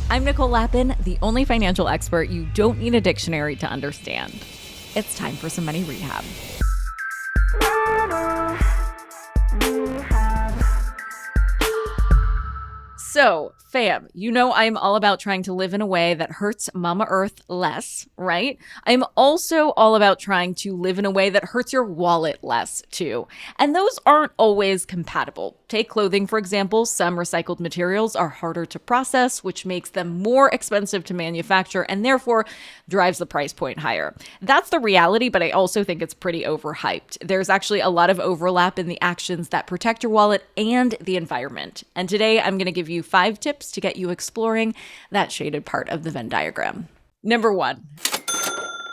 I'm Nicole Lappin, the only financial expert you don't need a dictionary to understand. It's time for some money rehab. So, fam, you know I'm all about trying to live in a way that hurts Mama Earth less, right? I'm also all about trying to live in a way that hurts your wallet less, too. And those aren't always compatible. Take clothing, for example. Some recycled materials are harder to process, which makes them more expensive to manufacture and therefore drives the price point higher. That's the reality, but I also think it's pretty overhyped. There's actually a lot of overlap in the actions that protect your wallet and the environment. And today I'm going to give you 5 tips to get you exploring that shaded part of the Venn diagram. Number 1,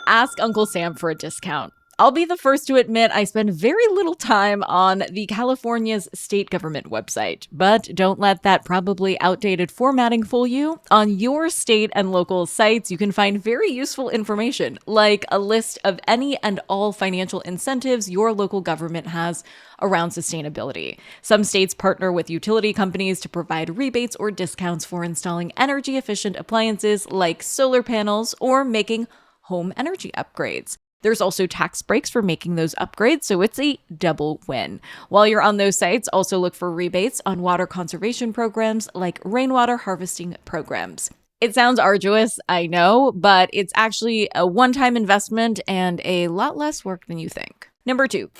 ask Uncle Sam for a discount. I'll be the first to admit I spend very little time on the California's state government website, but don't let that probably outdated formatting fool you. On your state and local sites, you can find very useful information, like a list of any and all financial incentives your local government has around sustainability. Some states partner with utility companies to provide rebates or discounts for installing energy-efficient appliances like solar panels or making home energy upgrades. There's also tax breaks for making those upgrades, so it's a double win. While you're on those sites, also look for rebates on water conservation programs like rainwater harvesting programs. It sounds arduous, I know, but it's actually a one-time investment and a lot less work than you think. Number 2,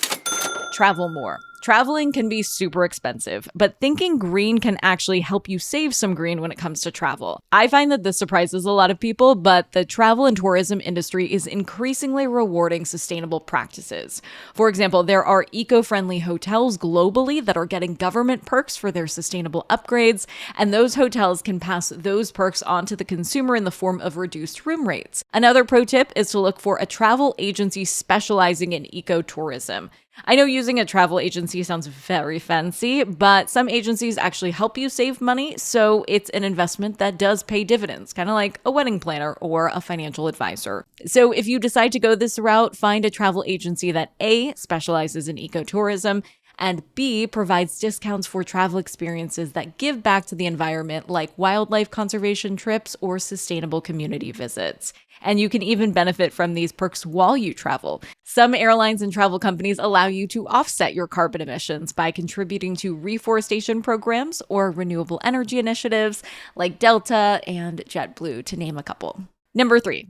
travel more. Traveling can be super expensive, but thinking green can actually help you save some green when it comes to travel. I find that this surprises a lot of people, but the travel and tourism industry is increasingly rewarding sustainable practices. For example, there are eco-friendly hotels globally that are getting government perks for their sustainable upgrades, and those hotels can pass those perks on to the consumer in the form of reduced room rates. Another pro tip is to look for a travel agency specializing in eco-tourism. I know using a travel agency sounds very fancy, but some agencies actually help you save money, so it's an investment that does pay dividends, kind of like a wedding planner or a financial advisor. So if you decide to go this route, find a travel agency that A, specializes in ecotourism, and B, provides discounts for travel experiences that give back to the environment, like wildlife conservation trips or sustainable community visits. And you can even benefit from these perks while you travel. Some airlines and travel companies allow you to offset your carbon emissions by contributing to reforestation programs or renewable energy initiatives like Delta and JetBlue, to name a couple. Number 3.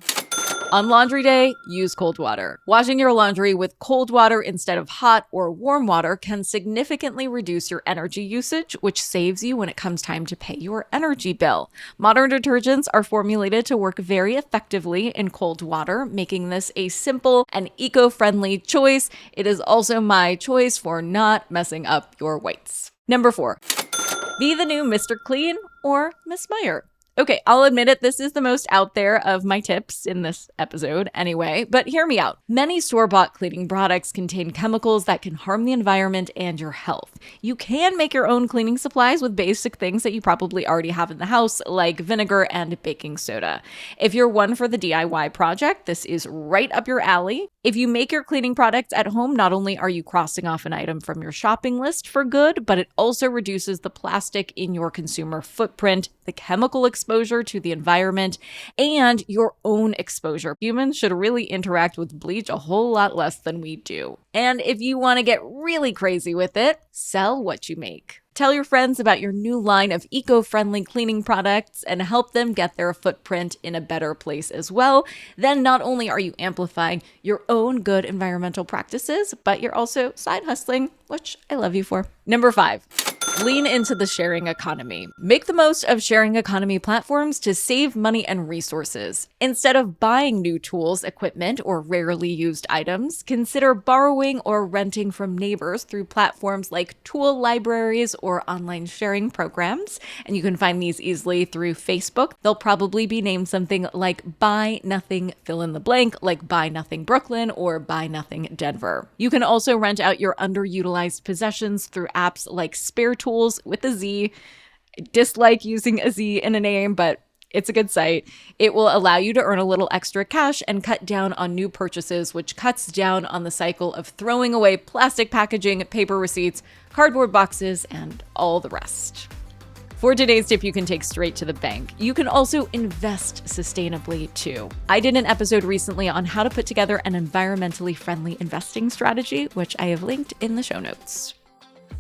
On laundry day, use cold water. Washing your laundry with cold water instead of hot or warm water can significantly reduce your energy usage, which saves you when it comes time to pay your energy bill. Modern detergents are formulated to work very effectively in cold water, making this a simple and eco-friendly choice. It is also my choice for not messing up your whites. Number 4, be the new Mr. Clean or Miss Meyer. Okay, I'll admit it, this is the most out there of my tips in this episode anyway, but hear me out. Many store-bought cleaning products contain chemicals that can harm the environment and your health. You can make your own cleaning supplies with basic things that you probably already have in the house, like vinegar and baking soda. If you're one for the DIY project, this is right up your alley. If you make your cleaning products at home, not only are you crossing off an item from your shopping list for good, but it also reduces the plastic in your consumer footprint, the chemical exposure to the environment, and your own exposure. Humans should really interact with bleach a whole lot less than we do. And if you want to get really crazy with it, sell what you make. Tell your friends about your new line of eco-friendly cleaning products and help them get their footprint in a better place as well. Then not only are you amplifying your own good environmental practices, but you're also side hustling, which I love you for. Number 5. Lean into the sharing economy. Make the most of sharing economy platforms to save money and resources. Instead of buying new tools, equipment, or rarely used items, consider borrowing or renting from neighbors through platforms like tool libraries or online sharing programs. And you can find these easily through Facebook. They'll probably be named something like Buy Nothing fill in the blank, like Buy Nothing Brooklyn or Buy Nothing Denver. You can also rent out your underutilized possessions through apps like Spare Tools with a Z. I dislike using a Z in a name, but it's a good site. It will allow you to earn a little extra cash and cut down on new purchases, which cuts down on the cycle of throwing away plastic packaging, paper receipts, cardboard boxes, and all the rest. For today's tip you can take straight to the bank. You can also invest sustainably too. I did an episode recently on how to put together an environmentally friendly investing strategy, which I have linked in the show notes.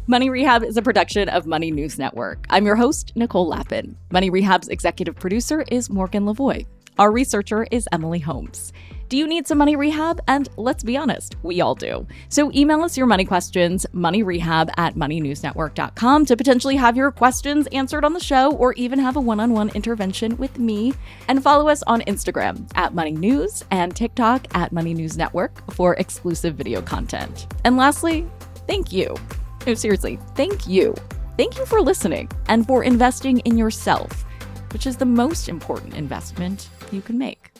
Money Rehab is a production of Money News Network. I'm your host, Nicole Lappin. Money Rehab's executive producer is Morgan Lavoie. Our researcher is Emily Holmes. Do you need some money rehab? And let's be honest, we all do. So email us your money questions, moneyrehab@moneynewsnetwork.com, to potentially have your questions answered on the show or even have a one-on-one intervention with me. And follow us on Instagram @moneynews and TikTok @moneynewsnetwork for exclusive video content. And lastly, thank you. No, seriously, thank you. Thank you for listening and for investing in yourself, which is the most important investment you can make.